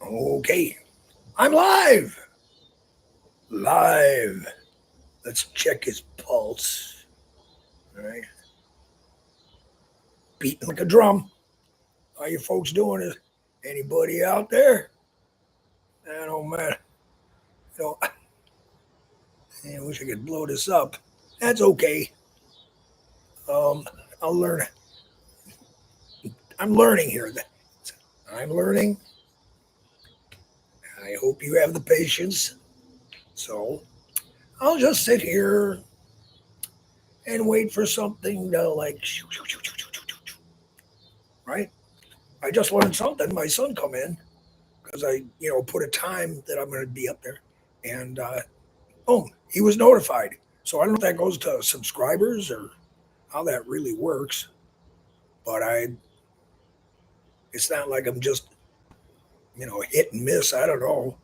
Okay, I'm live. Live. Let's check his pulse. All right, beating like a drum. How you folks doing? Is anybody out there? I don't man. You know, I wish I could blow this up. That's okay. Um, I'll learn. I'm learning here. I'm learning. I hope you have the patience. So I'll just sit here and wait for something to like, right? I just learned something. My son come in because I put a time that I'm going to be up there, and boom, he was notified. So I don't know if that goes to subscribers or how that really works, but it's not like I'm just hit and miss. I don't know.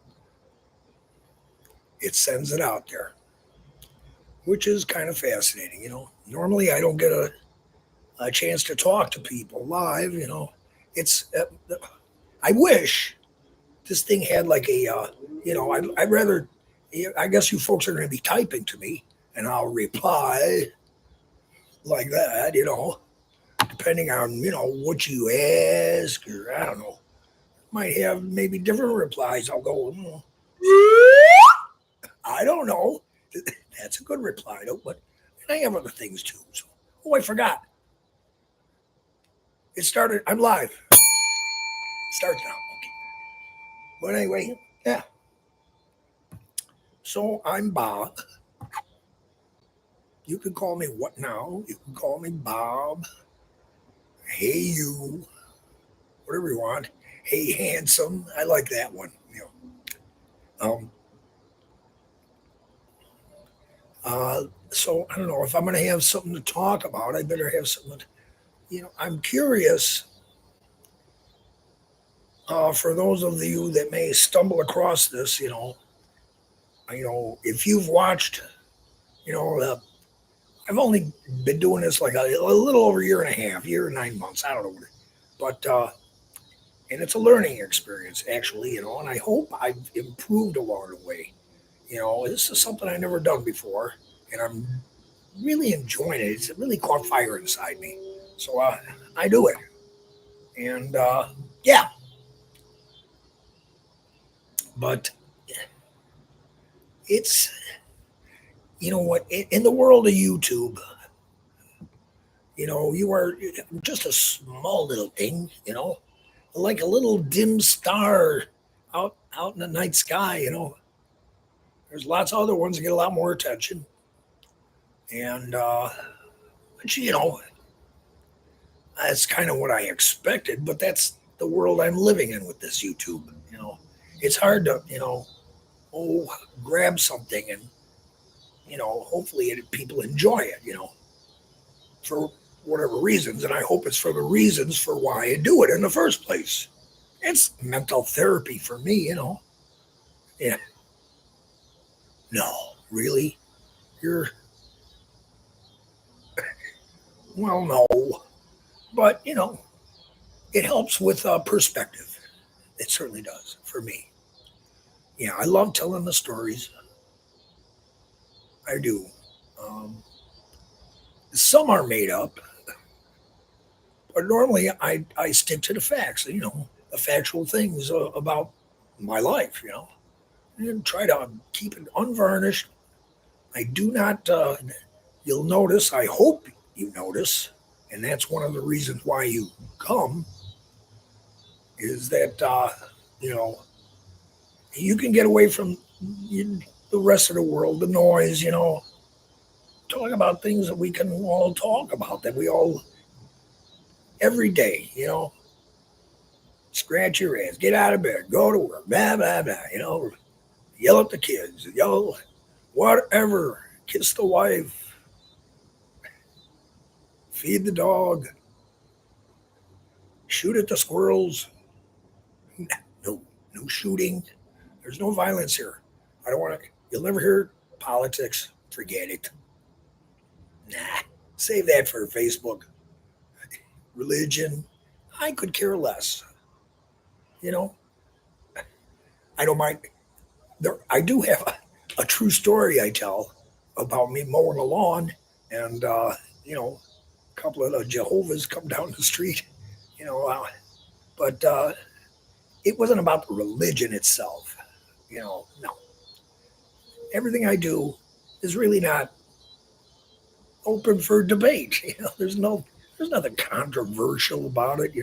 It sends it out there, which is kind of fascinating. Normally I don't get a chance to talk to people live. It's I wish this thing had like I'd rather. I guess you folks are going to be typing to me, and I'll reply like that. Depending on what you ask, or I don't know, might have maybe different replies. I'll go. I don't know. That's a good reply, though. But I have other things too. So, I forgot. It started. I'm live. Starts now. Okay. But anyway, yeah. So I'm Bob. You can call me what now? You can call me Bob. Hey you, whatever you want. Hey handsome. I like that one. Um. So I don't know if I'm going to have something to talk about. I better have something. I'm curious. For those of you that may stumble across this, if you've watched, you know, uh, I've only been doing this like a little over a year and a half, year and 9 months. I don't know, but and it's a learning experience actually, and I hope I've improved along the way. This is something I never done before, and I'm really enjoying it. It's really caught fire inside me, so I do it, and yeah, but it's what in the world of YouTube, you are just a small little thing, like a little dim star out in the night sky. There's lots of other ones that get a lot more attention, and which, that's kind of what I expected. But that's the world I'm living in with this YouTube. It's hard to oh, grab something and hopefully people enjoy it. For whatever reasons, and I hope it's for the reasons for why I do it in the first place. It's mental therapy for me. Yeah. No, really, you're well, no, but it helps with perspective. It certainly does for me. Yeah, I love telling the stories. I do. Um, some are made up, but normally I stick to the facts. The factual things about my life. And try to keep it unvarnished. I do not. You'll notice. I hope you notice, and that's one of the reasons why you come. Is that you know you can get away from the rest of the world, the noise. Talk about things that we can all talk about, that we all every day. Scratch your ass, get out of bed, go to work, blah blah blah. Yell at the kids, yell whatever, kiss the wife, feed the dog, shoot at the squirrels. No, no shooting. There's no violence here. I don't want to. You'll never hear politics. Forget it. Nah, save that for Facebook. Religion, I could care less. You know, I don't mind. I do have a true story I tell about me mowing the lawn, and a couple of the Jehovah's come down the street, you know, but it wasn't about the religion itself. No, everything I do is really not open for debate. There's nothing controversial about it.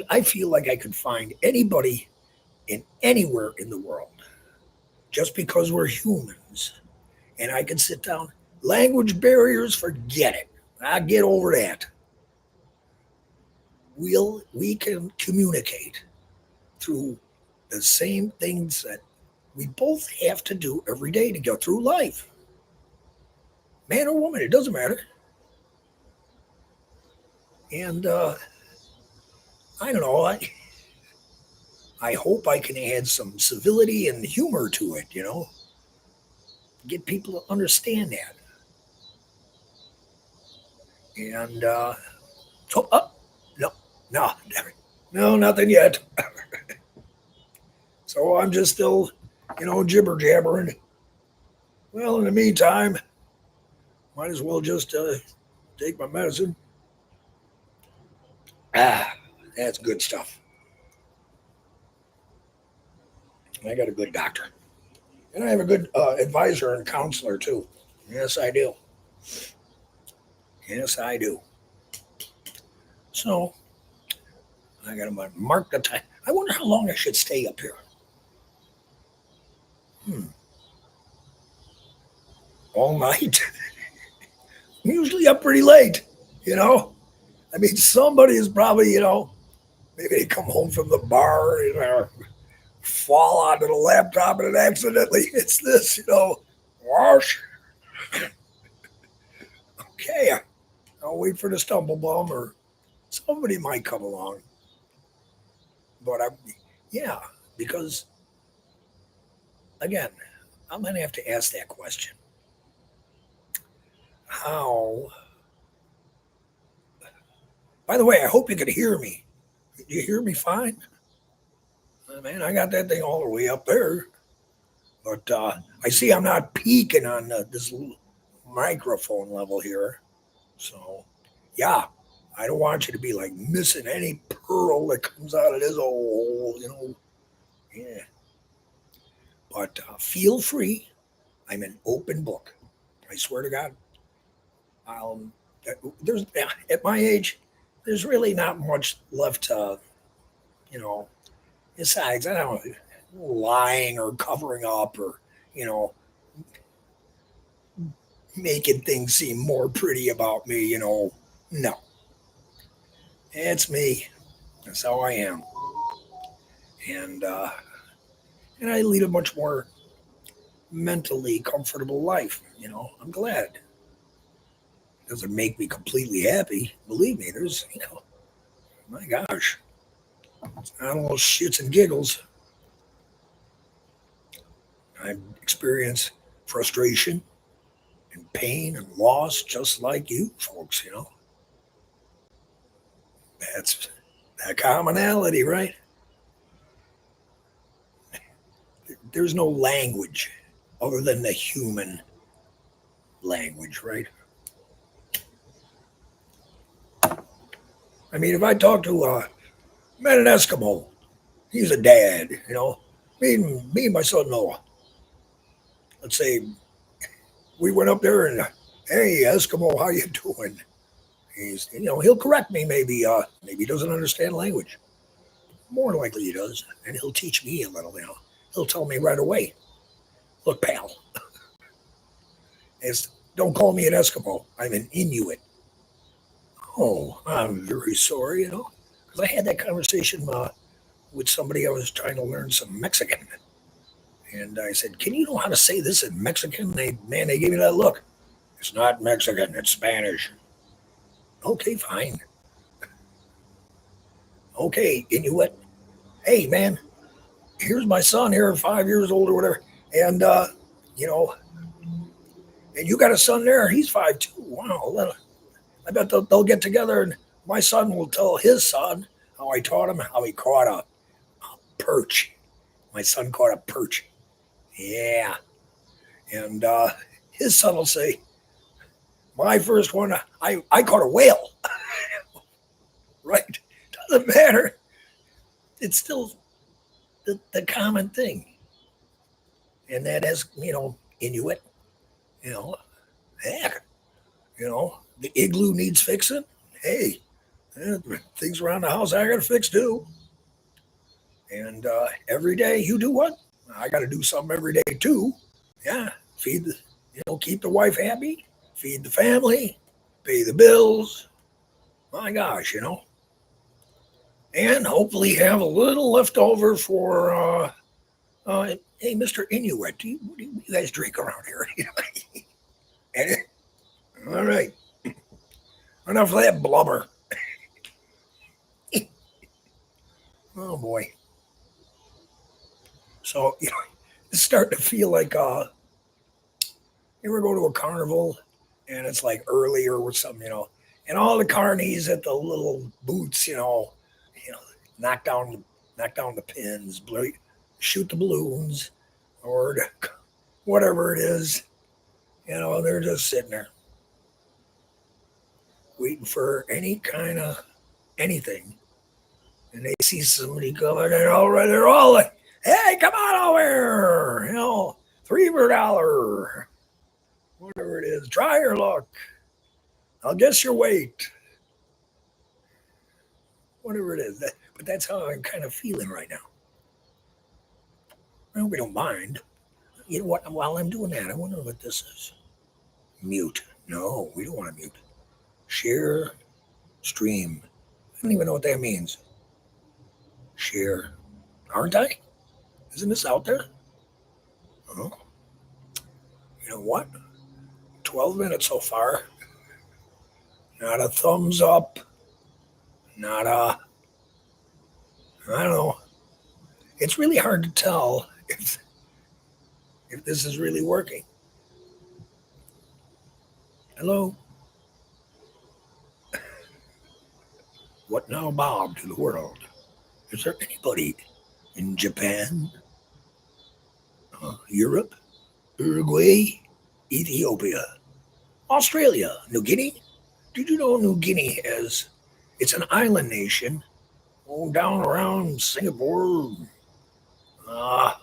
I feel like I could find anybody in anywhere in the world just because we're humans, and I can sit down. Language barriers, forget it. I get over that. We can communicate through the same things that we both have to do every day to go through life. Man or woman, it doesn't matter. And I don't know. I hope I can add some civility and humor to it. Get people to understand that. And no, no, no, nothing yet. So I'm just still, jibber jabbering. Well, in the meantime, might as well just take my medicine. Ah, that's good stuff. I got a good doctor. And I have a good advisor and counselor, too. Yes, I do. Yes, I do. So, I got to mark the time. I wonder how long I should stay up here. All night? I'm usually up pretty late, you know? I mean, somebody is probably, maybe they come home from the bar and fall onto the laptop and it accidentally hits this, wash. Okay, I'll wait for the stumble bum or somebody might come along. But yeah, because again, I'm going to have to ask that question. How? By the way, I hope you can hear me. You hear me fine? Man, I got that thing all the way up there. But I see I'm not peaking on this microphone level here. So, yeah, I don't want you to be like missing any pearl that comes out of this hole. Yeah. But feel free. I'm an open book. I swear to God. Um, there's at my age, there's really not much left to, you know. Besides, I don't know, lying or covering up or you know making things seem more pretty about me. No, it's me. That's how I am, and and I lead a much more mentally comfortable life. I'm glad. It doesn't make me completely happy. Believe me, there's my gosh, I don't know shits and giggles. I experience frustration and pain and loss just like you folks. That's that commonality, right? There's no language other than the human language, right? I mean, if I talk to met an Eskimo, he's a dad, me and my son Noah. Let's say we went up there and, hey Eskimo, how you doing? He'll correct me. Maybe he doesn't understand language. More likely he does, and he'll teach me a little. He'll tell me right away. Look, pal, it's, don't call me an Eskimo. I'm an Inuit. Oh, I'm very sorry. Because I had that conversation with somebody. I was trying to learn some Mexican, and I said, "Can you know how to say this in Mexican?" They gave me that look. It's not Mexican. It's Spanish. Okay, fine. Okay, Inuit. Hey, man, here's my son here, 5 years old or whatever, and you know, and you got a son there. He's 5 too. Wow. I bet they'll get together, and my son will tell his son how I taught him how he caught a perch. My son caught a perch. Yeah. And his son will say, my first one, I caught a whale. Right? Doesn't matter. It's still the common thing. And that is, Inuit, you know, heck, the igloo needs fixing. Hey, things around the house I got to fix too. And every day you do what? I got to do something every day too. Yeah, feed the, keep the wife happy, feed the family, pay the bills. My gosh, and hopefully have a little left over for. Hey, Mr. Inuit, what do you guys drink around here? And all right, enough of that blubber. Oh boy. So it's starting to feel like you ever go to a carnival and it's like earlier or something, and all the carnies at the little booths, you know, knock down knock down the pins, shoot the balloons, or whatever it is. They're just sitting there waiting for any kind of anything, and they see somebody coming, and they're all like, "Hey, come on over here! $3 for $1, whatever it is. Try your luck. I'll guess your weight, whatever it is." But that's how I'm kind of feeling right now. Well, we don't mind. You know what? While I'm doing that, I wonder what this is. Mute. No, we don't want to mute. Share stream. I don't even know what that means. Share. Aren't I? Isn't this out there? Oh, you know what? 12 minutes so far. Not a thumbs up. Not a. I don't know. It's really hard to tell if this is really working. Hello? What now, Bob, to the world? Is there anybody in Japan, Europe, Uruguay, Ethiopia, Australia, New Guinea? Did you know New Guinea it's an island nation, down around Singapore? Uh,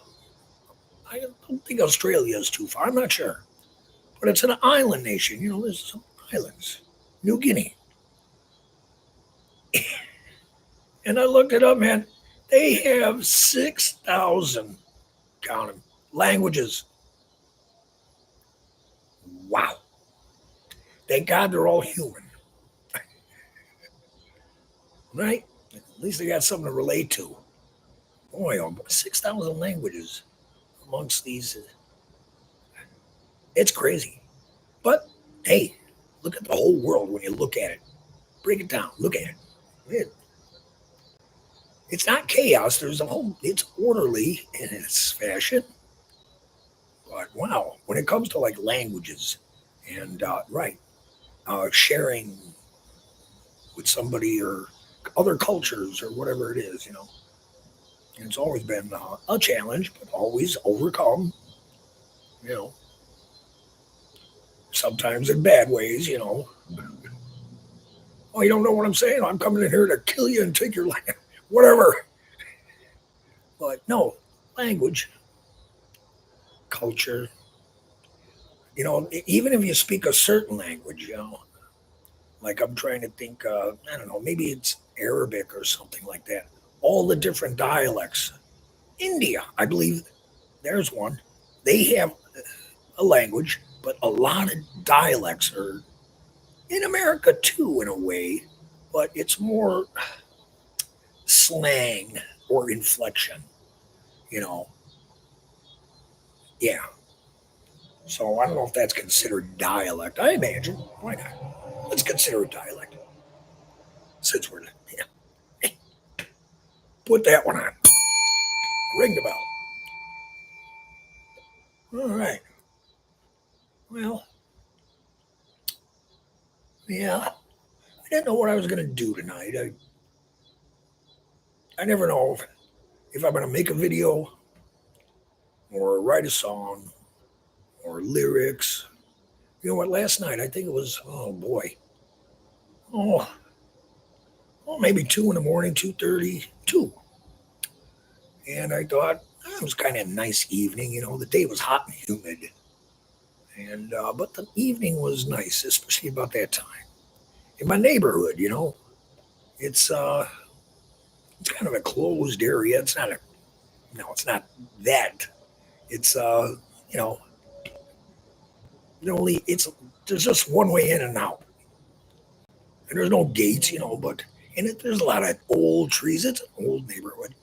I don't think Australia is too far. I'm not sure. But it's an island nation. There's some islands. New Guinea. And I looked it up, man. They have 6,000, count them, languages. Wow. Thank God they're all human. Right? At least they got something to relate to. Boy, 6,000 languages amongst these. It's crazy. But hey, look at the whole world when you look at it. Break it down. Look at it. It's not chaos. It's orderly in its fashion. But wow, when it comes to like languages and sharing with somebody or other cultures or whatever it is, it's always been a challenge, but always overcome. You know, sometimes in bad ways. Oh, you don't know what I'm saying? I'm coming in here to kill you and take your land, whatever. But no, language, culture. Even if you speak a certain language, like I'm trying to think, I don't know, maybe it's Arabic or something like that. All the different dialects. India, I believe there's one. They have a language, but a lot of dialects are in America too, in a way, but it's more slang or inflection, you know. Yeah. So I don't know if that's considered dialect. I imagine. Why not? Let's consider it dialect. Since we're, yeah. Put that one on. Ring the bell. All right. Well, yeah. I didn't know what I was going to do tonight. I never know if I'm going to make a video or write a song or lyrics, you know what? Last night, I think it was, oh boy, oh, maybe 2 in the morning, 2:30, 2. And I thought, it was kind of a nice evening. The day was hot and humid. But the evening was nice, especially about that time. In my neighborhood, it's, uh, it's kind of a closed area. It's not a, no, it's not that. It's, you know, it's, there's just one way in and out. And there's no gates, but in it, there's a lot of old trees. It's an old neighborhood.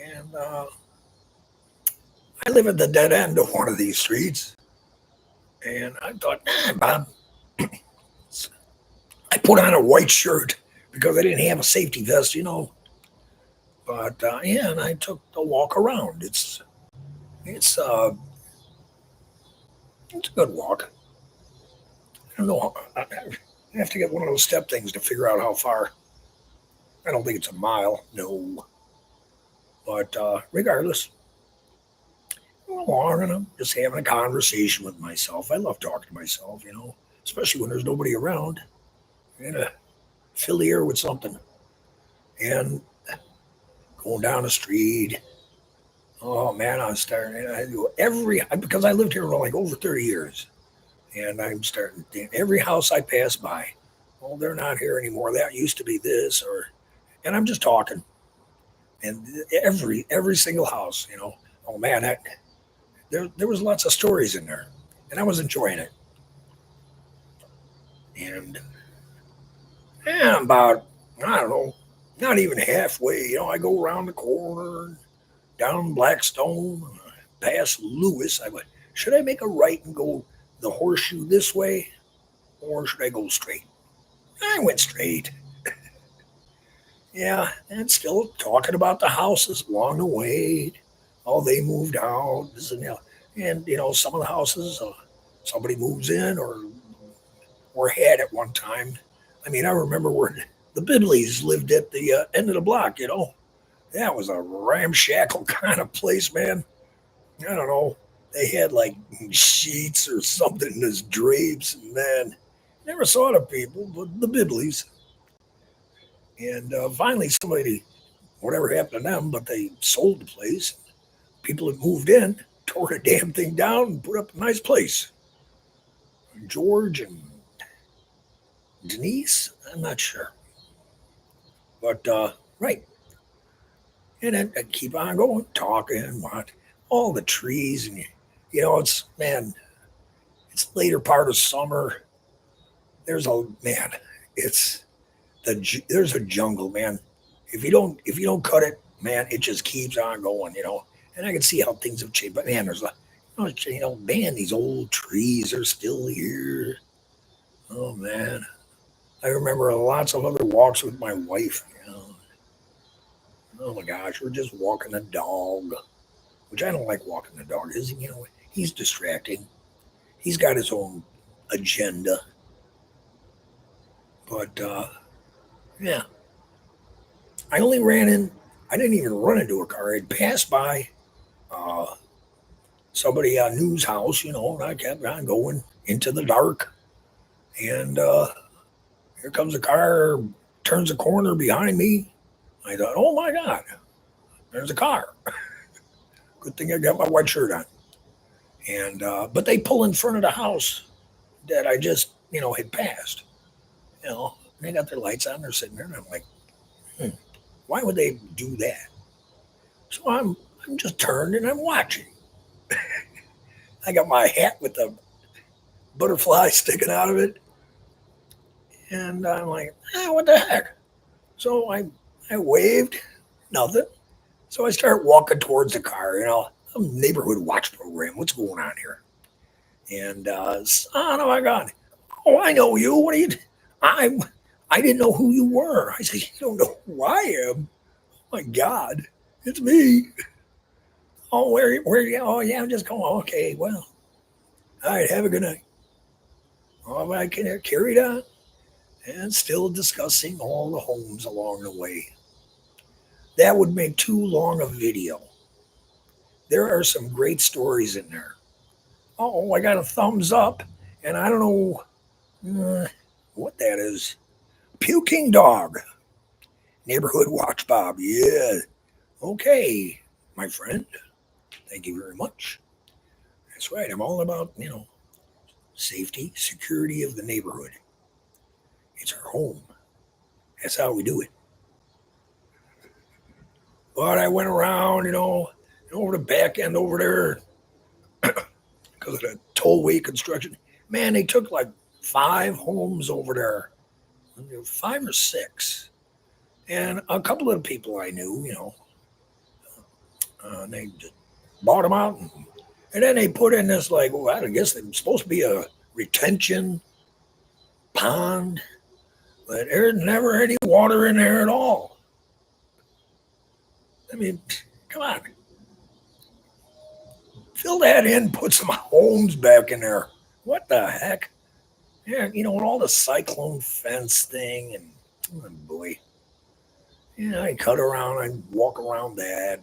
And I live at the dead end of one of these streets. And I thought, Bob, I put on a white shirt because I didn't have a safety vest. But yeah, and I took the walk around. It's uh, it's a good walk. I don't know. I have to get one of those step things to figure out how far. I don't think it's a mile. No, but regardless, I'm along and I'm just having a conversation with myself. I love talking to myself. Especially when there's nobody around. I'm gonna fill the air with something. And going down the street. Oh man, I'm starting. I do because I lived here for like over 30 years, and I'm starting. Every house I pass by, well, they're not here anymore. That used to be this, and I'm just talking. And every single house. Oh man, there was lots of stories in there, and I was enjoying it. And yeah, about I don't know, not even halfway. I go around the corner, down Blackstone, past Lewis. I went, should I make a right and go the horseshoe this way, or should I go straight? I went straight. Yeah, and still talking about the houses along the way. Oh, they moved out. This and that. And some of the houses, somebody moves in or had at one time. I mean, I remember where the Bibleys lived at the end of the block. That was a ramshackle kind of place, man. I don't know. They had like sheets or something as drapes, and man, never saw the people, but the Bibleys. And finally, somebody, whatever happened to them, but they sold the place. People had moved in, tore the damn thing down, and put up a nice place. George and Denise, I'm not sure, but right. And then I keep on going, talking, what, all the trees, and it's man, it's later part of summer. There's a man, it's there's a jungle, man. If you don't cut it, man, it just keeps on going. And I can see how things have changed. But man, there's a man, these old trees are still here. Oh man, I remember lots of other walks with my wife. Oh my gosh, we're just walking the dog, which I don't like walking the dog. Is he's distracting. He's got his own agenda. But yeah, I only ran in. I didn't even run into a car. I'd passed by uh, somebody news house, and I kept on going into the dark. And here comes a car, turns a corner behind me. I thought, oh my God, there's a car. Good thing I got my white shirt on. And but they pull in front of the house that I just had passed. They got their lights on. They're sitting there, and I'm like, hmm, why would they do that? So I'm just turned and I'm watching. I got my hat with the butterfly sticking out of it, and I'm like, what the heck? So I waved, nothing. So I start walking towards the car. A neighborhood watch program. What's going on here? And son of my God, oh, I know you. What are you? I I didn't know who you were. I said, you don't know who I am. Oh my God, it's me. Oh, where you? Oh yeah, I'm just going. Okay, well, all right. Have a good night. Oh, I can carried on and still discussing all the homes along the way. That would make too long a video. There are some great stories in there. Oh, I got a thumbs up, and I don't know what that is. Puking dog. Neighborhood watch, Bob. Yeah. Okay, my friend. Thank you very much. That's right. I'm all about, safety, security of the neighborhood. It's our home. That's how we do it. But I went around, over the back end over there because of the tollway construction. Man, they took like 5 homes over there, 5 or 6. And a couple of the people I knew, they just bought them out. And then they put in this, like, well, I guess they're supposed to be a retention pond, but there's never any water in there at all. I mean, come on. Fill that in, put some homes back in there. What the heck? Yeah, and all the cyclone fence thing, and oh boy. Yeah, I cut around, I walk around that.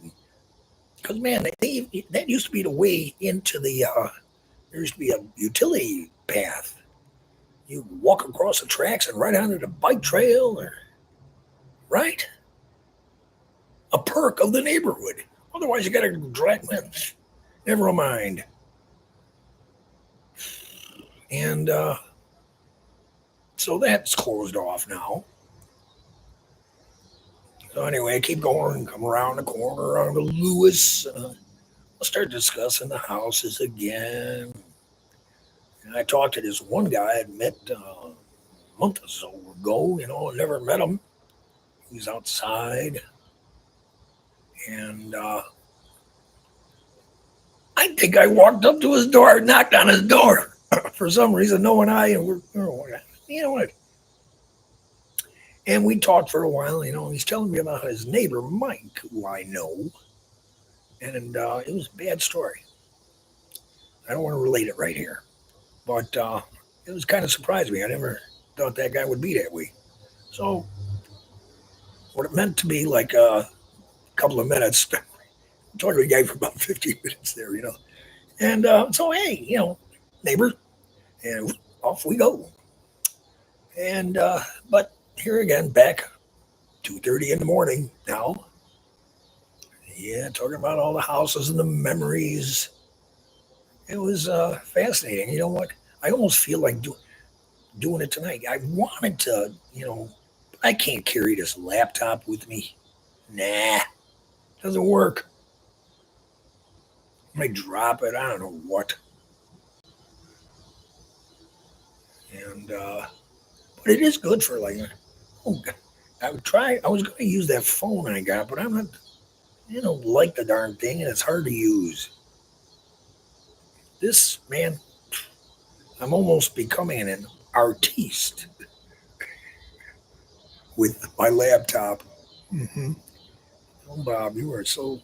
Because, man, that used to be the way into there used to be a utility path. You walk across the tracks and right onto the bike trail, right? A perk of the neighborhood. Otherwise, you got to drag in. Never mind. And so that's closed off now. So anyway, I keep going, come around the corner on the Lewis. I'll start discussing the houses again. And I talked to this one guy I'd met a month or so ago. I never met him. He was outside. And I think I walked up to his door, knocked on his door. For some reason, knowing what. And we talked for a while, he's telling me about his neighbor, Mike, who I know. And it was a bad story. I don't want to relate it right here. But it was kind of surprised me. I never thought that guy would be that way. So, what it meant to be like a couple of minutes, talking to a guy for about 15 minutes there, And so, hey, neighbor, and off we go. And, but here again, back 2:30 in the morning now. Yeah, talking about all the houses and the memories. It was fascinating. You know what? I almost feel like doing it tonight. I wanted to, I can't carry this laptop with me. Nah, doesn't work. I might drop it. I don't know what. And but it is good for like, oh, I would try. I was going to use that phone I got, but I'm not, like the darn thing, and it's hard to use. This man, I'm almost becoming an artiste with my laptop. Mm-hmm. Oh, Bob, you are so.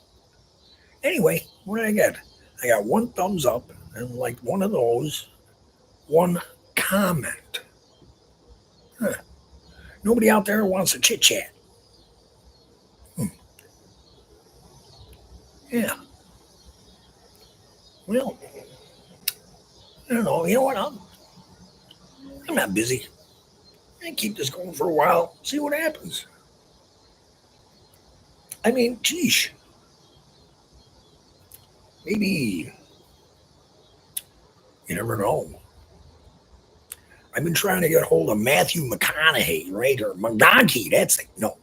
Anyway, what did I get? I got 1 thumbs up and like one of those, 1 comment. Huh. Nobody out there wants to chit chat. Yeah. Well, I don't know. You know what? I'm not busy. I keep this going for a while. See what happens. I mean, geesh. Maybe you never know. I've been trying to get a hold of Matthew McConaughey, right? Or McGonaghy. That's it. No,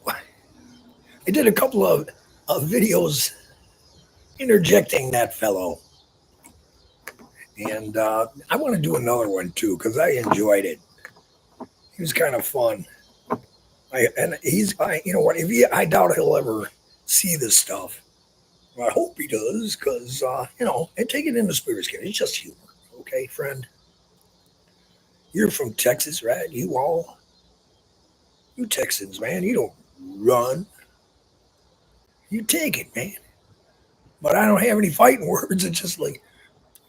I did a couple of videos interjecting that fellow. And I want to do another one too because I enjoyed it. He was kind of fun. You know what? I doubt he'll ever see this stuff. I hope he does because, and take it in the spirit skin. It's just humor. Okay, friend? You're from Texas, right? You Texans, man, you don't run. You take it, man. But I don't have any fighting words. It's just like,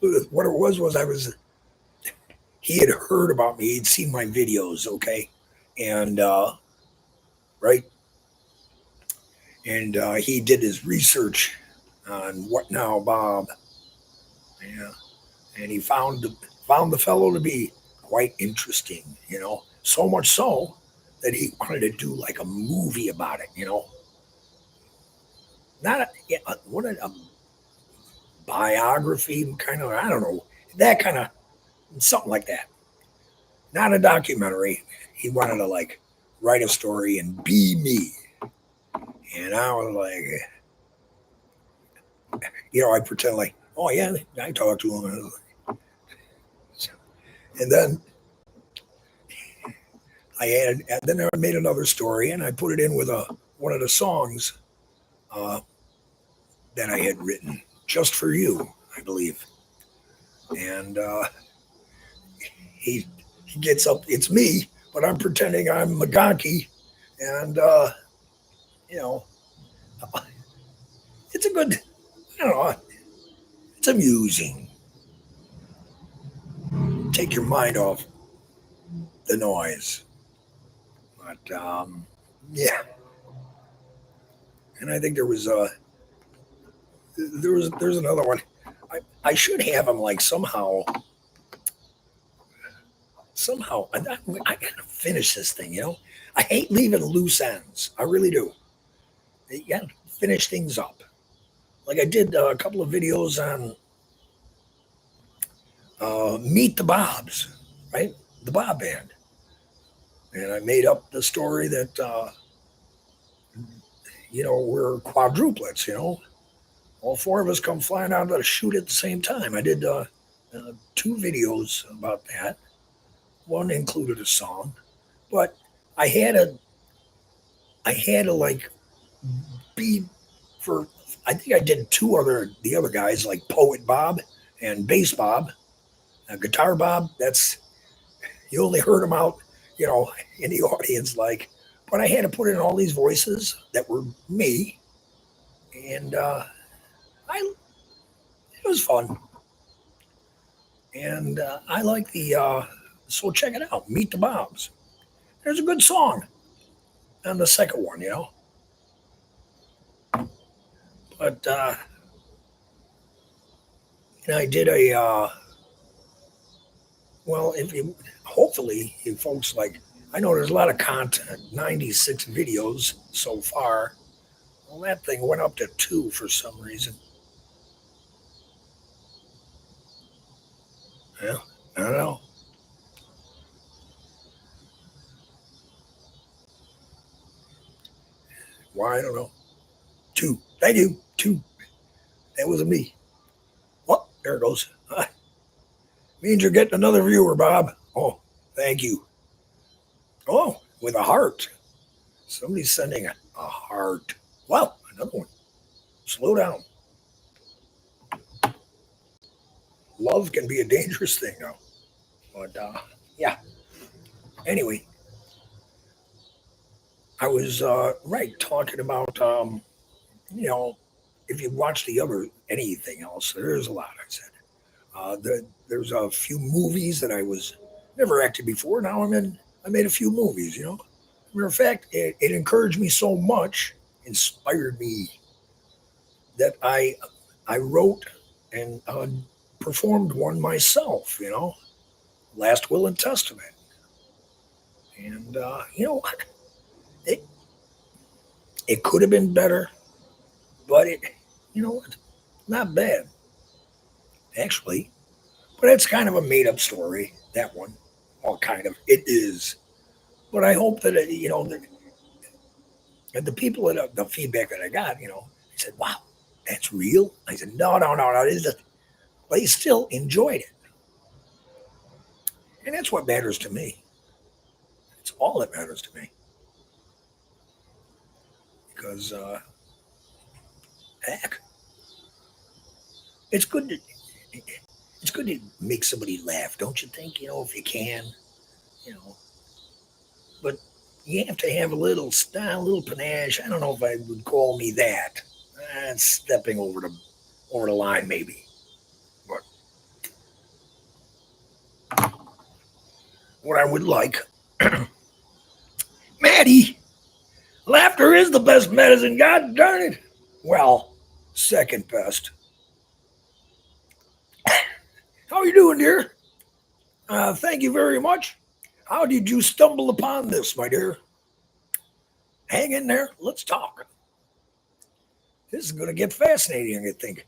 what it was he had heard about me. He'd seen my videos, okay? And right? And he did his research on What Now, Bob. Yeah, and he found the fellow to be quite interesting. So much so that he wanted to do like a movie about it. Not a, yeah, what a biography kind of, I don't know, that kind of something like that. Not a documentary. He wanted to like write a story and be me. And I was like, I pretend like, oh yeah, I talked to him. And then I made another story and I put it in with one of the songs uh, that I had written just for you, I believe. And he he gets up. It's me, but I'm pretending I'm McGonkey, and you know, it's a good. I don't know. It's amusing. Take your mind off the noise. But yeah, and I think there's another one. I should have him like somehow. I gotta finish this thing. I hate leaving loose ends. I really do. You gotta finish things up. Like I did a couple of videos on Meet the Bobs, right? The Bob Band, and I made up the story that we're quadruplets. All four of us come flying out of the chute at the same time. I did two videos about that. One included a song, but I had to I had to like be for. I think I did the other guys like Poet Bob and Bass Bob, Guitar Bob. That's you only heard them out, you know, in the audience. Like, but I had to put in all these voices that were me, and I it was fun, and I like the. So check it out, Meet the Bobs. There's a good song on the second one, but I did a well. If you hopefully you folks like, I know there's a lot of content, 96 videos so far. Well, that thing went up to two for some reason. Yeah, I don't know. Why? I don't know. Two. Thank you. Two. That was me. Well, there it goes. Means you're getting another viewer, Bob. Oh, thank you. Oh, with a heart. Somebody's sending a heart. Well, another one. Slow down. Love can be a dangerous thing, though. But yeah. Anyway, I was right talking about you know if you watch the other anything else, there's a lot. I said there's a few movies that I was never acted before. Now I'm in. I made a few movies. Matter of fact, it encouraged me so much, inspired me that I wrote and performed one myself. Last Will and Testament, and you know what? It it could have been better, but you know what? Not bad actually. But it's kind of a made up story. That one, well, kind of it is. But I hope that the people that the feedback that I got, they said, "Wow, that's real." I said, "No, no, no, no." They still enjoyed it, and that's what matters to me. It's all that matters to me because heck, it's good to it's good to make somebody laugh, don't you think? If you can, you know. But you have to have a little style, a little panache. I don't know if I would call me that. Stepping over the line, maybe. But what I would like, Maddie. Laughter is the best medicine, god darn it. Well, second best. How are you doing, dear? Thank you very much. How did you stumble upon this, my dear? Hang in there. Let's talk. This is going to get fascinating, I think.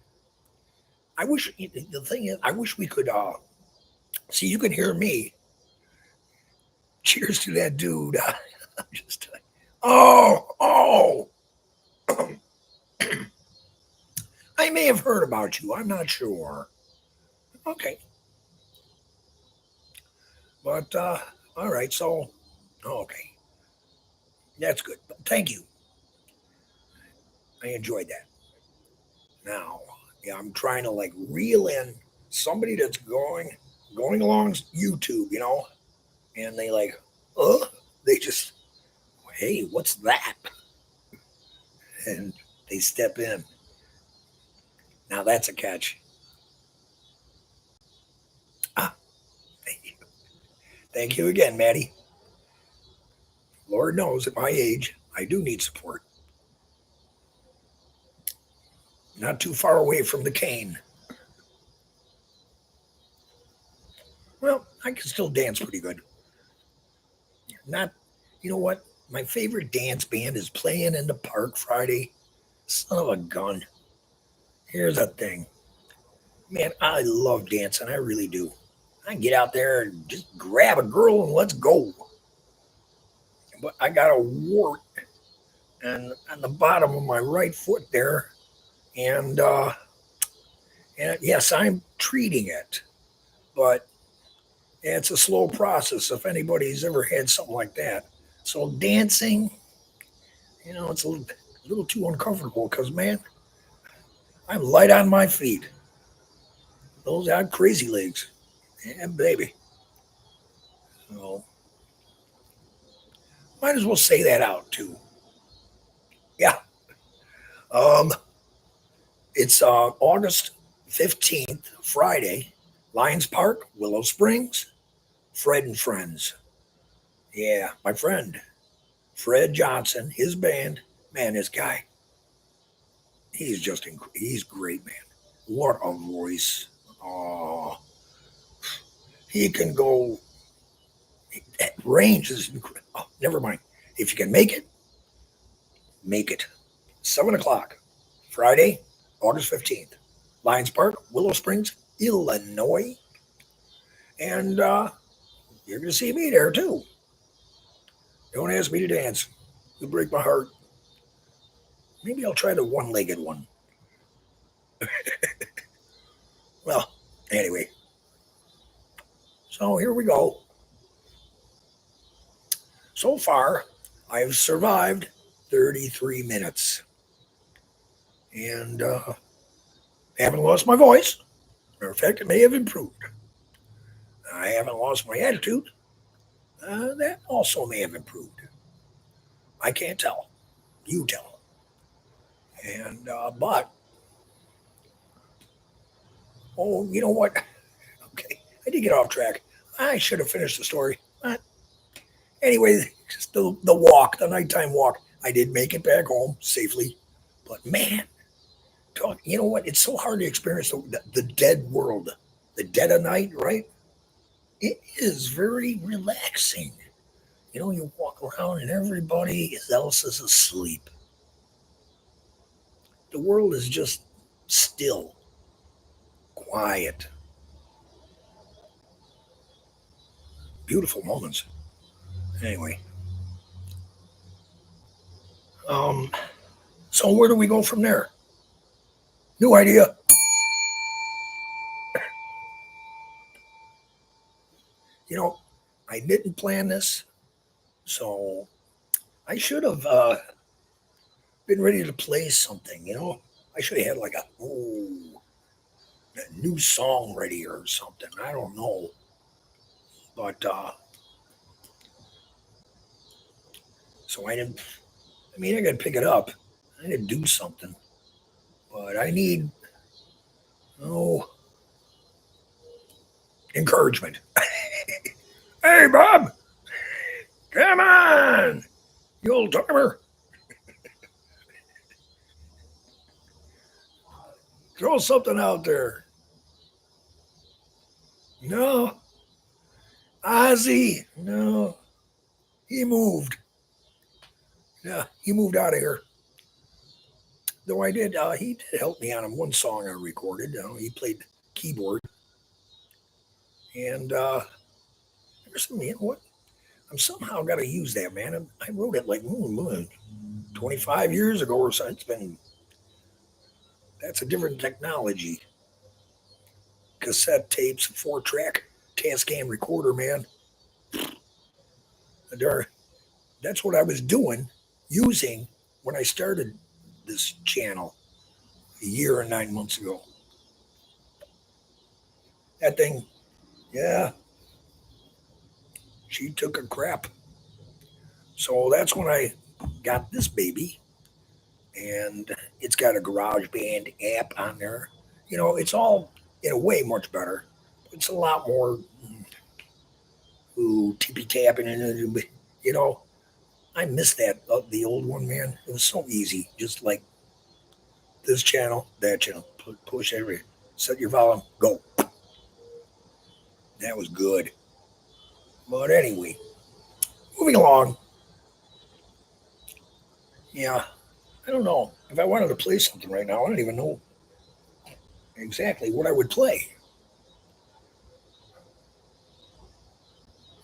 I wish the thing is, I wish we could see. You can hear me. Cheers to that dude. I'm just. Oh. I may have heard about you. I'm not sure. Okay, but all right. So, okay, that's good. Thank you. I enjoyed that. Now, yeah, I'm trying to like reel in somebody that's going along YouTube, and they like, they just, hey, what's that? And they step in. Now that's a catch. Ah, thank you. Thank you again, Maddie. Lord knows at my age, I do need support. Not too far away from the cane. Well, I can still dance pretty good. Not, you know what? My favorite dance band is playing in the park Friday. Son of a gun. Here's the thing. Man, I love dancing. I really do. I can get out there and just grab a girl and let's go. But I got a wart and on the bottom of my right foot there, and yes, I'm treating it, but it's a slow process. If anybody's ever had something like that, so dancing, it's a little too uncomfortable because man, I'm light on my feet. Those are crazy legs, yeah, baby. So might as well say that out too. Yeah. Um, it's August 15th, Friday, Lions Park, Willow Springs, Fred and Friends. Yeah, my friend, Fred Johnson, his band, man, this guy, he's great, man. What a voice. Oh, he can go, that range is incredible. Oh, never mind. If you can make it, make it. 7 o'clock, Friday, August 15th, Lions Park, Willow Springs, Illinois. And you're going to see me there too. Don't ask me to dance. You'll break my heart. Maybe I'll try the one legged one. Well, anyway, so here we go. So far, I've survived 33 minutes and haven't lost my voice. Matter of fact, it may have improved. I haven't lost my attitude. That also may have improved. I can't tell. You tell. And, but, oh, you know what? Okay, I did get off track. I should have finished the story. But anyway, just the walk, the nighttime walk. I did make it back home safely. But man, you know what? It's so hard to experience the dead world, the dead of night, right? It is very relaxing. You walk around and everybody else is asleep. The world is just still, quiet, beautiful moments. Anyway, um, so where do we go from there? No idea. You know, I didn't plan this, so I should have been ready to play something. I should have had like a new song ready or something. I don't know, but so I didn't. I mean, I got to pick it up. I need to do something, but I need oh encouragement. Hey, Bob, come on, you old timer. Throw something out there. No. Ozzy. No. He moved. Yeah, he moved out of here. Though he did help me on one song I recorded. He played keyboard. And there's some, what? I'm somehow got to use that, man. I wrote it like 25 years ago or so. That's a different technology. Cassette tapes, 4-track Tascam recorder, man. That's what I was doing, using when I started this channel a year and 9 months ago. That thing, yeah, she took a crap. So that's when I got this baby, and it's got a GarageBand app on there. It's all in a way much better. It's a lot more tippy tapping, and you know, I miss that the old one, man. It was so easy, just like this channel, that channel, push every, set your volume, go. That was good. But anyway, moving along. Yeah, I don't know if I wanted to play something right now. I don't even know exactly what I would play.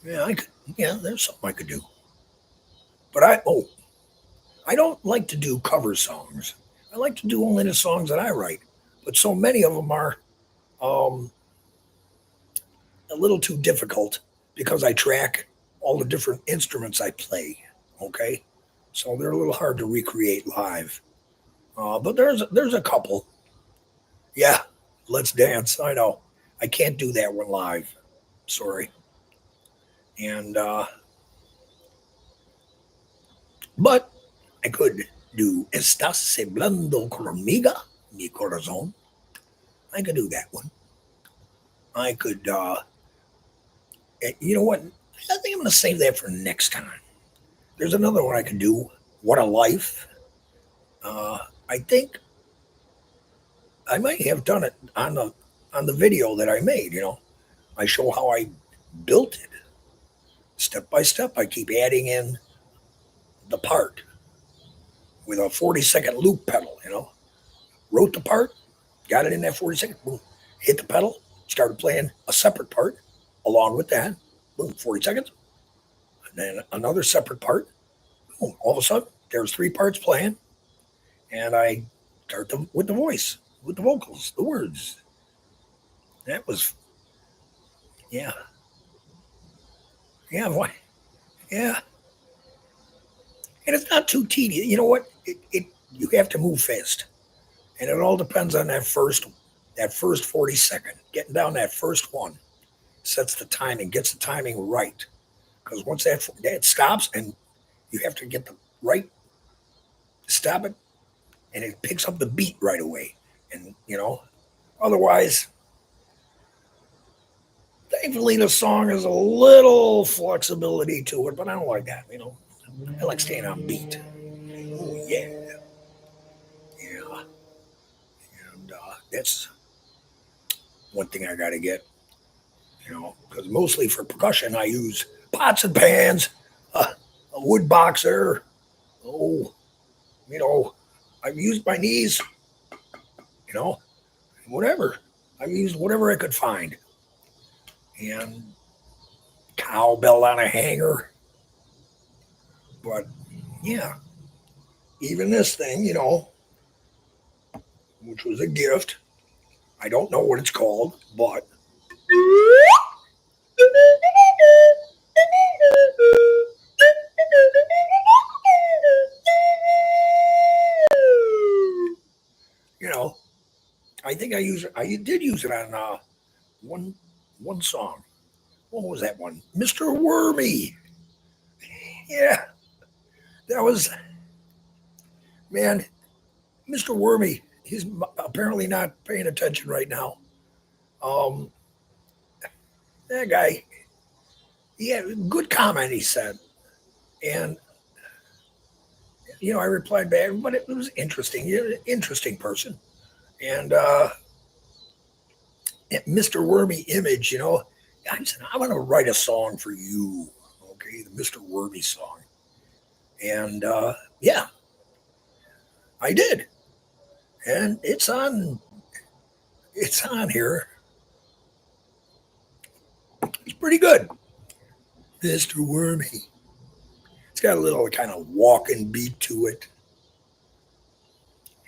Yeah, I could. Yeah, there's something I could do. But I don't like to do cover songs. I like to do only the songs that I write. But so many of them are um, a little too difficult because I track all the different instruments I play. Okay, so they're a little hard to recreate live. But there's a couple. Yeah, let's dance. I know I can't do that one live. Sorry. And but I could do Estás hablando conmigo, mi corazón. I could do that one. I could. You know what? I think I'm going to save that for next time. There's another one I could do. What a life. I think I might have done it on the video that I made. I show how I built it step by step. I keep adding in the part with a 40-second loop pedal. Wrote the part, got it in that 40 seconds. Boom, hit the pedal, started playing a separate part along with that. Boom, 40 seconds, and then another separate part. Boom, all of a sudden there's three parts playing, and I start with the voice, with the vocals, the words. That was, yeah, yeah, boy, yeah. And it's not too tedious. You know what? It you have to move fast, and it all depends on that first 40 second. Getting down that first one sets the timing, gets the timing right. Because once that stops, and you have to get the right stop it, and it picks up the beat right away. And otherwise, thankfully the song has a little flexibility to it, but I don't like that. I like staying on beat. Oh yeah, yeah. And that's one thing I got to get. Because mostly for percussion I use pots and pans, a wood boxer. Oh, you know, I've used my knees. You know, whatever. I've used whatever I could find, and cowbell on a hanger. But yeah, even this thing, which was a gift. I don't know what it's called, but you know, I think I did use it on one one song. What was that one? Mr. Wormy. Yeah, that was, man. Mr. Wormy. He's apparently not paying attention right now. Um, that guy. Yeah, good comment he said, and I replied back, but it was interesting. You're an interesting person. And Mr. Wormy Image, I said, I'm going to write a song for you. Okay, the Mr. Wormy song. And yeah, I did. And it's on here. It's pretty good. Mr. Wormy. It's got a little kind of walking beat to it.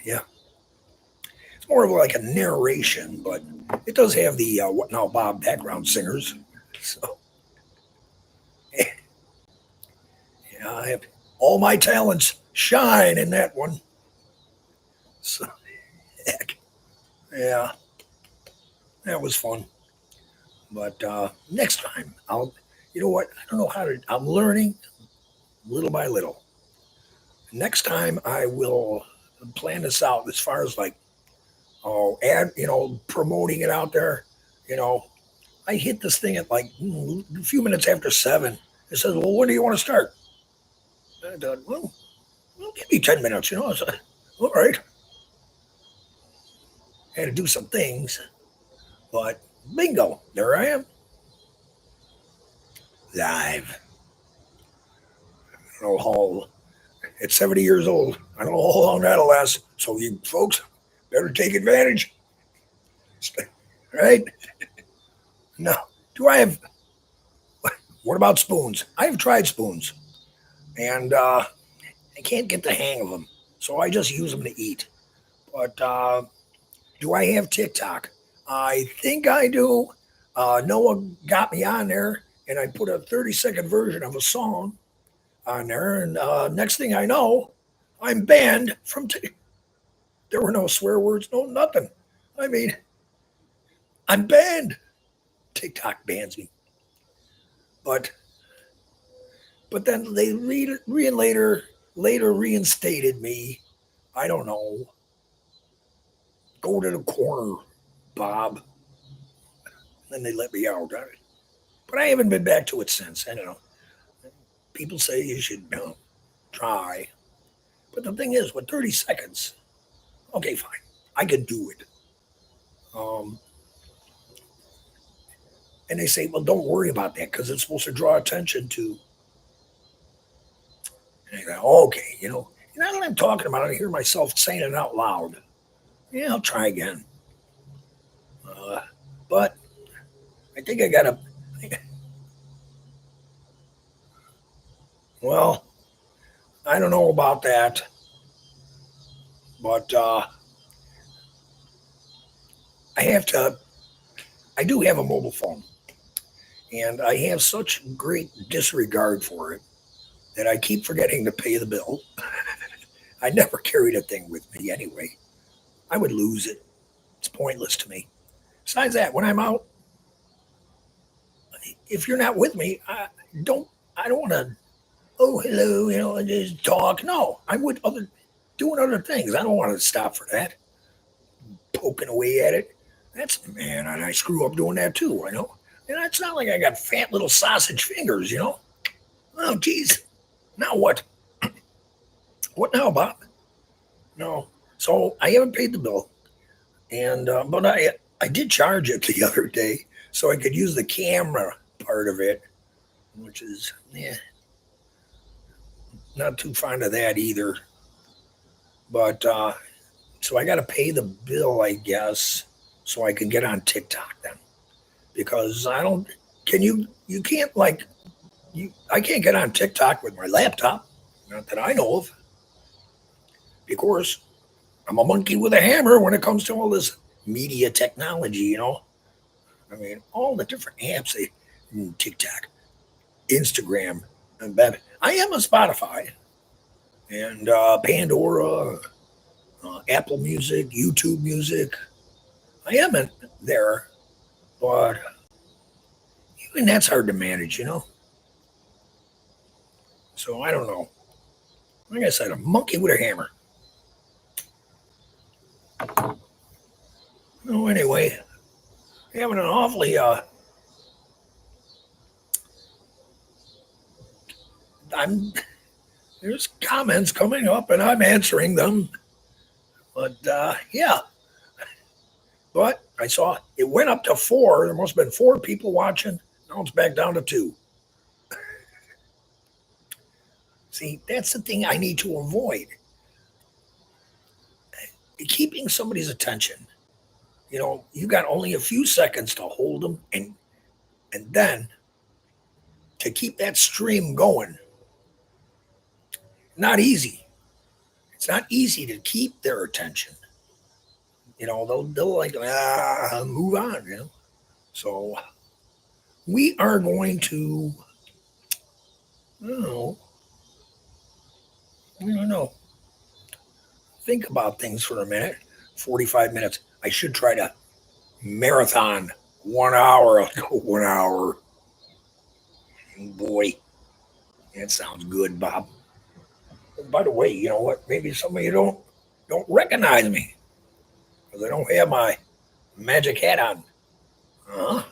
Yeah. It's more of like a narration, but it does have the What Now Bob background singers. So, yeah, I have all my talents shine in that one. So, heck, yeah, that was fun. But next time, you know what? I don't know how to, I'm learning little by little. Next time, I will plan this out as far as like, promoting it out there. You know, I hit this thing at like a few minutes after 7. It says, well, when do you want to start? I thought, well, give me 10 minutes, I said, all right. Had to do some things, but bingo, there I am, live. I don't know how, at 70 years old, I don't know how long that'll last. So you folks better take advantage, right? No. Do I have, what about spoons? I have tried spoons, and I can't get the hang of them. So I just use them to eat. But do I have TikTok? I think I do. Noah got me on there, and I put a 30-second version of a song on there. And next thing I know, I'm banned from. There were no swear words, no nothing. I mean, I'm banned. TikTok bans me. But then they later reinstated me. I don't know. Go to the corner, Bob. Then they let me out. But I haven't been back to it since. I don't know. People say you should try. But the thing is, with 30 seconds, okay, fine. I can do it. Um, and they say, well, don't worry about that because it's supposed to draw attention to. And I go, okay, now that I'm talking about it, I hear myself saying it out loud. Yeah, I'll try again. But I think I got to, well, I don't know about that. But I have to, I do have a mobile phone. And I have such great disregard for it that I keep forgetting to pay the bill. I never carried a thing with me anyway. I would lose it. It's pointless to me. Besides that, when I'm out, if you're not with me, don't. I don't want to. Oh, hello, and just talk. No, I'm with doing other things. I don't want to stop for that. Poking away at it. That's man, and I screw up doing that too. I know. And it's not like I got fat little sausage fingers. Oh, geez. Now what? What now, Bob? No. So I haven't paid the bill, and but I did charge it the other day, so I could use the camera part of it, which is not too fond of that either. But so I got to pay the bill, I guess, so I can get on TikTok then, because I don't. Can you? You can't like you. I can't get on TikTok with my laptop, not that I know of. Of course, I'm a monkey with a hammer when it comes to all this media technology. I mean, all the different apps, TikTok, Instagram, and I am on Spotify and Pandora, Apple Music, YouTube Music. I am in there, but even that's hard to manage. So I don't know. Like I said, a monkey with a hammer. Oh, anyway, having an awfully I'm there's comments coming up and I'm answering them. But yeah, But I saw it went up to four. There must have been four people watching. Now it's back down to two. See, that's the thing I need to avoid. Keeping somebody's attention. You got only a few seconds to hold them, and then to keep that stream going. Not easy. It's not easy to keep their attention. They'll like move on. So we are going to. I don't know. I don't know. Think about things for a minute. 45 minutes. I should try to marathon 1 hour. I'll go 1 hour. Boy, that sounds good, Bob. By the way, you know what? Maybe some of you don't recognize me because I don't have my magic hat on. Huh?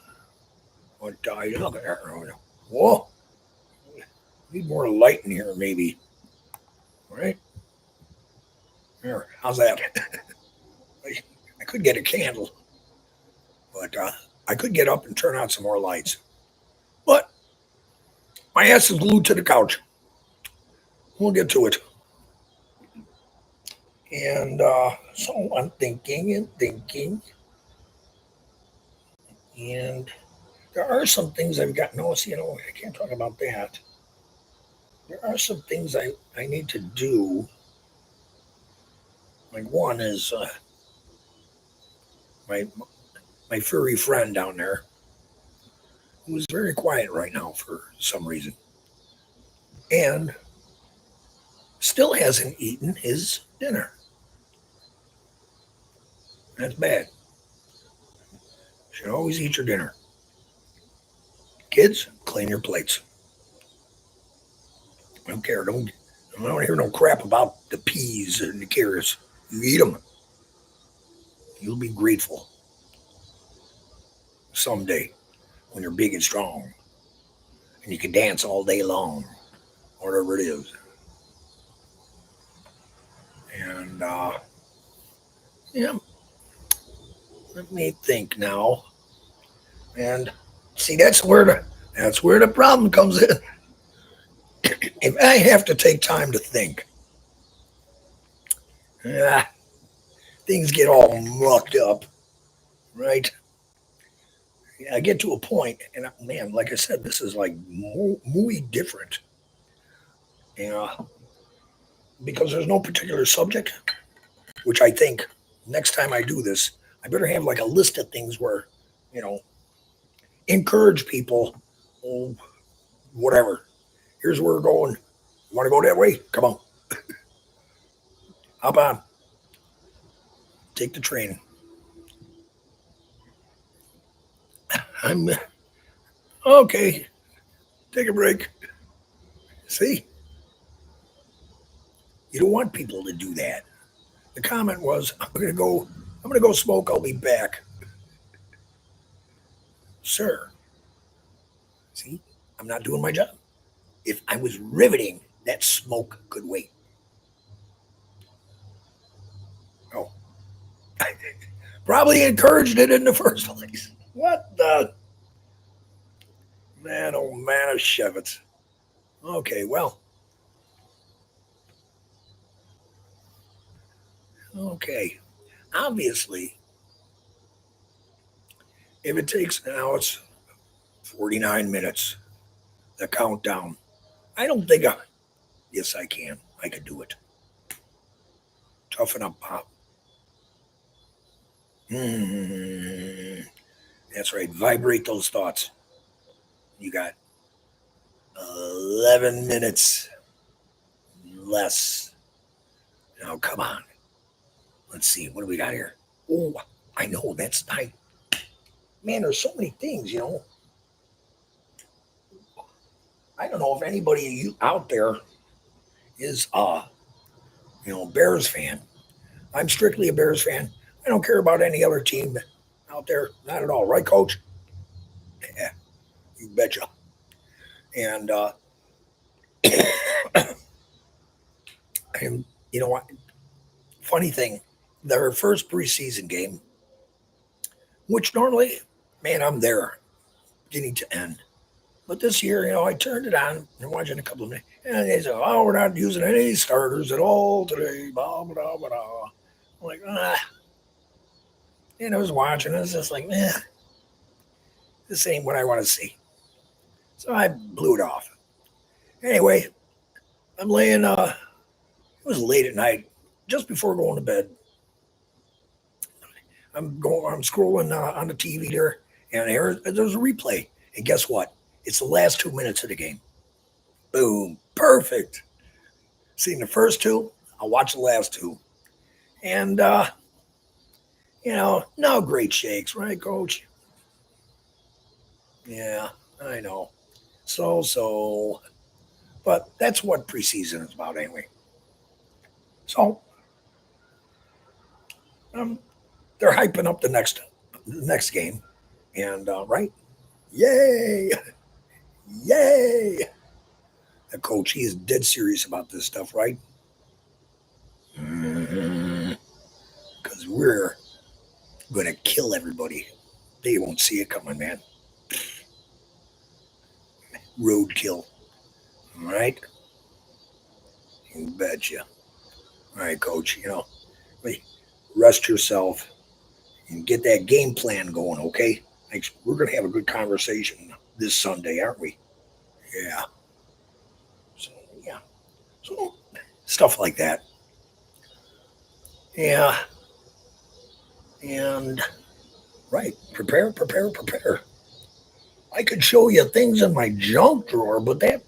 What are you looking at? Whoa! Need more light in here, maybe. All right? Here, how's that? I could get a candle, but I could get up and turn on some more lights. But my ass is glued to the couch. We'll get to it. And so I'm thinking and thinking. And there are some things I've got. No, see, I can't talk about that. There are some things I need to do. Like one is my my furry friend down there, who is very quiet right now for some reason, and still hasn't eaten his dinner. That's bad. You should always eat your dinner. Kids, clean your plates. I don't care. I don't hear no crap about the peas and the carrots. You eat them. You'll be grateful someday when you're big and strong and you can dance all day long, whatever it is. And yeah, let me think now. And see, that's where the problem comes in. If I have to take time to think, ah, things get all mucked up, right? I get to a point, and man, like I said, this is like muy different, you know, because there's no particular subject. Which I think next time I do this, I better have like a list of things where, you know, encourage people. Oh, whatever. Here's where we're going. You want to go that way? Come on, hop on, take the train. I'm okay. Take a break. See, you don't want people to do that. The comment was, "I'm gonna go. I'm gonna go smoke. I'll be back, sir." See, I'm not doing my job. If I was riveting, that smoke could wait. Oh, I probably encouraged it in the first place. What the man? Oh man, of Shevitz. Okay, well, okay. Obviously, if it takes now, it's 49 minutes. The countdown. I don't think I. Yes, I can. I can do it. Toughen up, Pop. Hmm. That's right. Vibrate those thoughts. You got 11 minutes less. Now, come on. Let's see. What do we got here? Oh, I know. Man, there's so many things, I don't know if anybody you out there is Bears fan. I'm strictly a Bears fan. I don't care about any other team out there. Not at all. Right, coach? Yeah, you betcha. And and you know what? Funny thing, their first preseason game, which normally, man, I'm there beginning to end. But this year, I turned it on and watching a couple of minutes, and they said, "Oh, we're not using any starters at all today." Blah blah blah blah. I'm like, and I was watching. I was just like, this ain't what I want to see. So I blew it off. Anyway, I'm laying. It was late at night, just before going to bed. I'm scrolling on the TV there, and there's a replay. And guess what? It's the last 2 minutes of the game. Boom, perfect. Seen the first two, I'll watch the last two, and no great shakes, right, Coach? Yeah, I know. So, but that's what preseason is about, anyway. So, um, they're hyping up the next game, and right, yay, yay! The coach, he is dead serious about this stuff, right? Because we're gonna kill everybody. They won't see it coming, man. Roadkill. All right, you betcha. All right, coach. Rest yourself and get that game plan going, okay? We're gonna have a good conversation this Sunday, aren't we? Yeah. So yeah. So stuff like that. Yeah. And right, prepare, prepare, prepare. I could show you things in my junk drawer, but that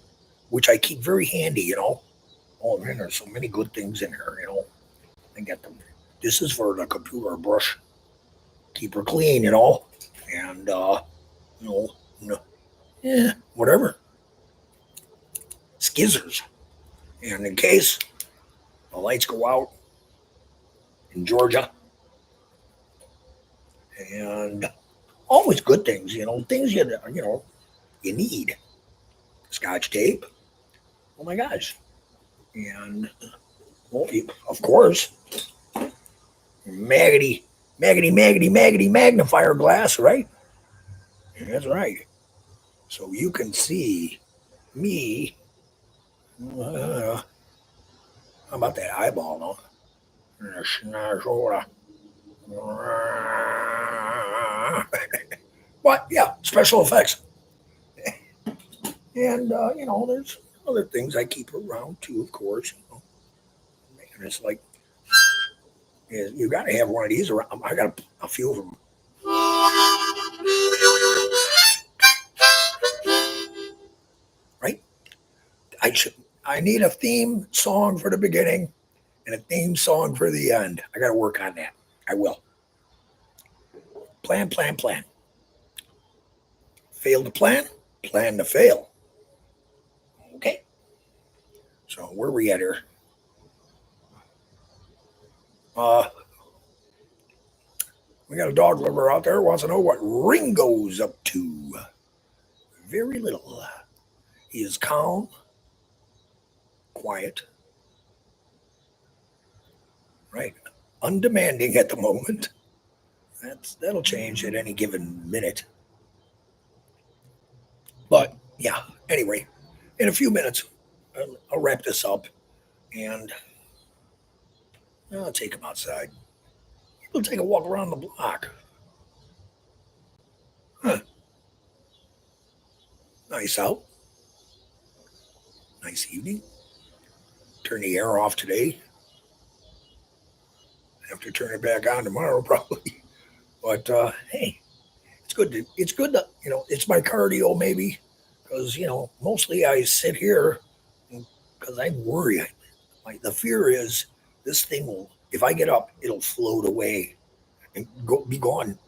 which I keep very handy. Oh man, there's so many good things in here. I get them. This is for the computer brush. Keep her clean. And you know, yeah, whatever. Skizzers. And in case the lights go out in Georgia, and always good things, things you need. Scotch tape. Oh my gosh. And well, of course, maggoty, maggoty, maggoty, maggoty magnifier glass, right? That's right. So you can see me. How about that eyeball, no? But yeah, special effects. And there's other things I keep around too, of course. And it's like you got to have one of these around. I got a few of them. Right? I should. I need a theme song for the beginning and a theme song for the end. I got to work on that. I will. Plan, plan, plan. Fail to plan, plan to fail. Okay. So where we at here? Uh, we got a dog lover out there who wants to know what Ringo's up to. Very little. He is calm, quiet, right? Undemanding at the moment. That'll change at any given minute. But yeah, anyway, in a few minutes, I'll wrap this up and I'll take him outside. We'll take a walk around the block. Huh, nice out, nice evening. Turn the air off today. Have to turn it back on tomorrow probably. But hey, it's good to it's my cardio maybe because mostly I sit here because I worry. The fear is this thing will, if I get up, it'll float away and be gone.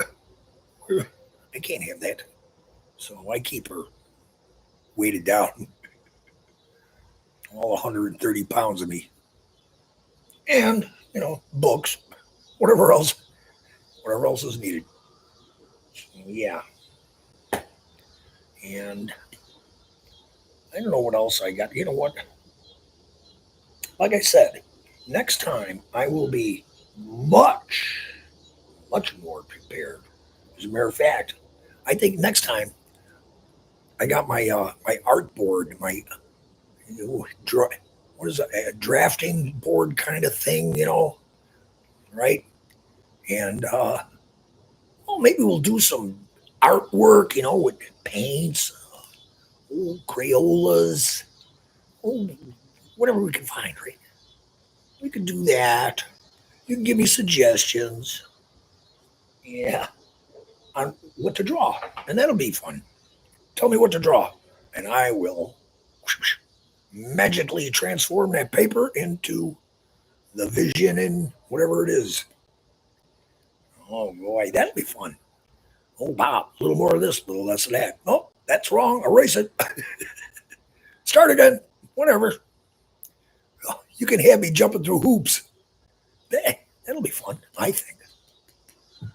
I can't have that, so I keep her weighted down, all 130 pounds of me, and books, whatever else, whatever else is needed. Yeah, and I don't know what else I got. You know what? Like I said, next time I will be much, much more prepared. As a matter of fact, I think next time I got my art board, my you know, what is it, a drafting board kind of thing, right? And well, maybe we'll do some artwork, with paints, Crayolas, oh, whatever we can find, right? We could do that. You can give me suggestions, yeah, on what to draw, and that'll be fun. Tell me what to draw, and I will magically transform that paper into the vision and whatever it is. Oh boy, that'll be fun. Oh wow, a little more of this, a little less of that. Oh, that's wrong. Erase it. Start again. Whatever. Oh, you can have me jumping through hoops. That'll be fun, I think.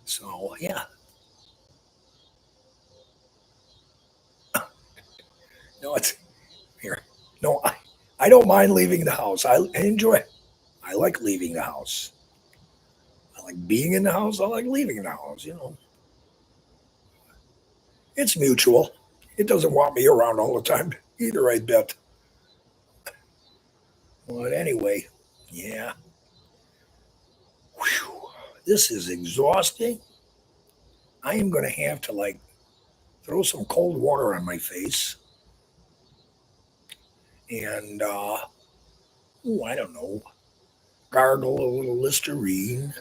So yeah. No, it's here. No, I don't mind leaving the house. I enjoy it. I like leaving the house. I like being in the house. I like leaving the house. It's mutual. It doesn't want me around all the time either, I bet. But anyway, yeah. Whew, this is exhausting. I am going to have to like throw some cold water on my face and, ooh, I don't know, gargle a little Listerine.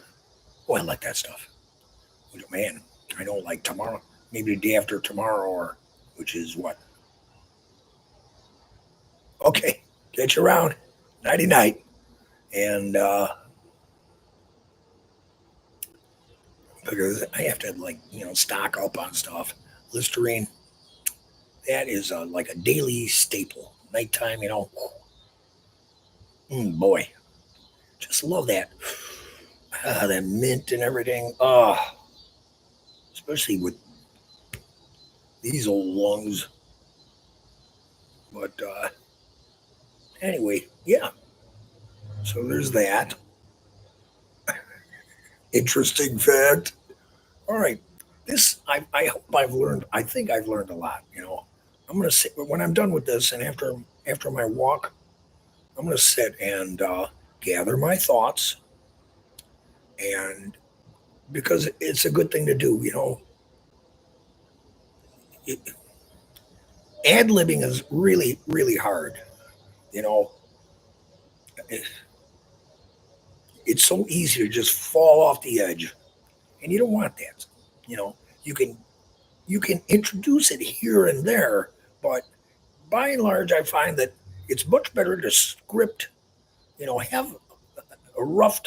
Oh, I like that stuff. But man, I know like tomorrow, maybe the day after tomorrow, or which is what? Okay, catch you around. Nighty night. And because I have to like stock up on stuff. Listerine, that is like a daily staple. Nighttime, boy, just love that. That mint and everything. Especially with these old lungs. But anyway, yeah. So there's that. Interesting fact. All right. This I hope I've learned. I think I've learned a lot. I'm gonna sit when I'm done with this, and after my walk, I'm gonna sit and gather my thoughts, and because it's a good thing to do. It, ad libbing is really really hard. You know, it, it's so easy to just fall off the edge, and you don't want that. You know, you can you can introduce it here and there, but by and large, I find that it's much better to script. Have a rough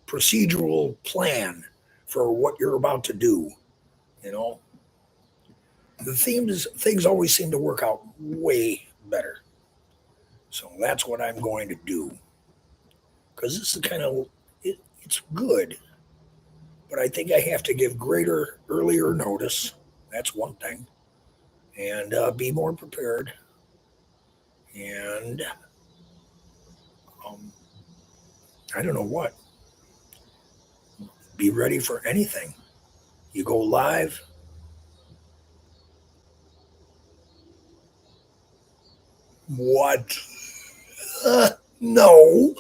procedural plan for what you're about to do. You know, the themes things always seem to work out way better. So that's what I'm going to do because this is kind of it's good, but I think I have to give greater earlier notice. That's one thing, and be more prepared, and um, I don't know what. Be ready for anything. You go live. What? No,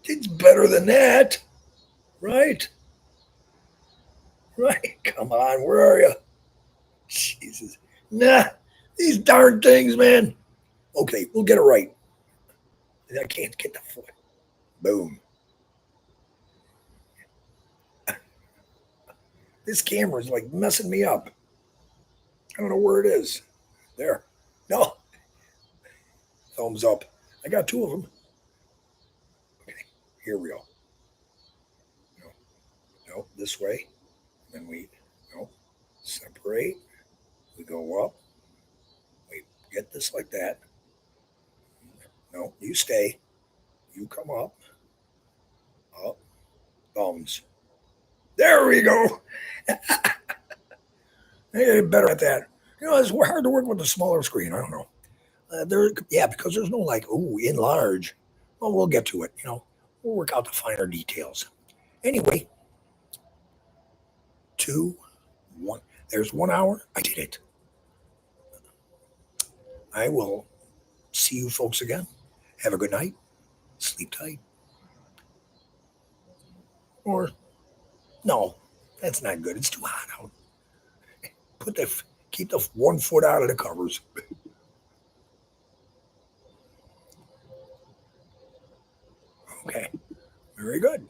it's better than that, right? Right? Come on, where are you? Jesus. Nah, these darn things, man. Okay, we'll get it right. I can't get the foot. Boom. This camera's like messing me up. I don't know where it is. There. No, thumbs up. I got two of them. Okay, here we go. No, no, this way. Then we no separate. We go up. We get this like that. No, you stay. You come up. Up. Thumbs. There we go. I get better at that. It's hard to work with a smaller screen. I don't know. Yeah, because there's no like, ooh, enlarge. Well, we'll get to it. We'll work out the finer details. Anyway, two There's 1 hour. I did it. I will see you folks again. Have a good night. Sleep tight. Or no, that's not good. It's too hot out. Put the keep the 1 foot out of the covers. Okay. Very good.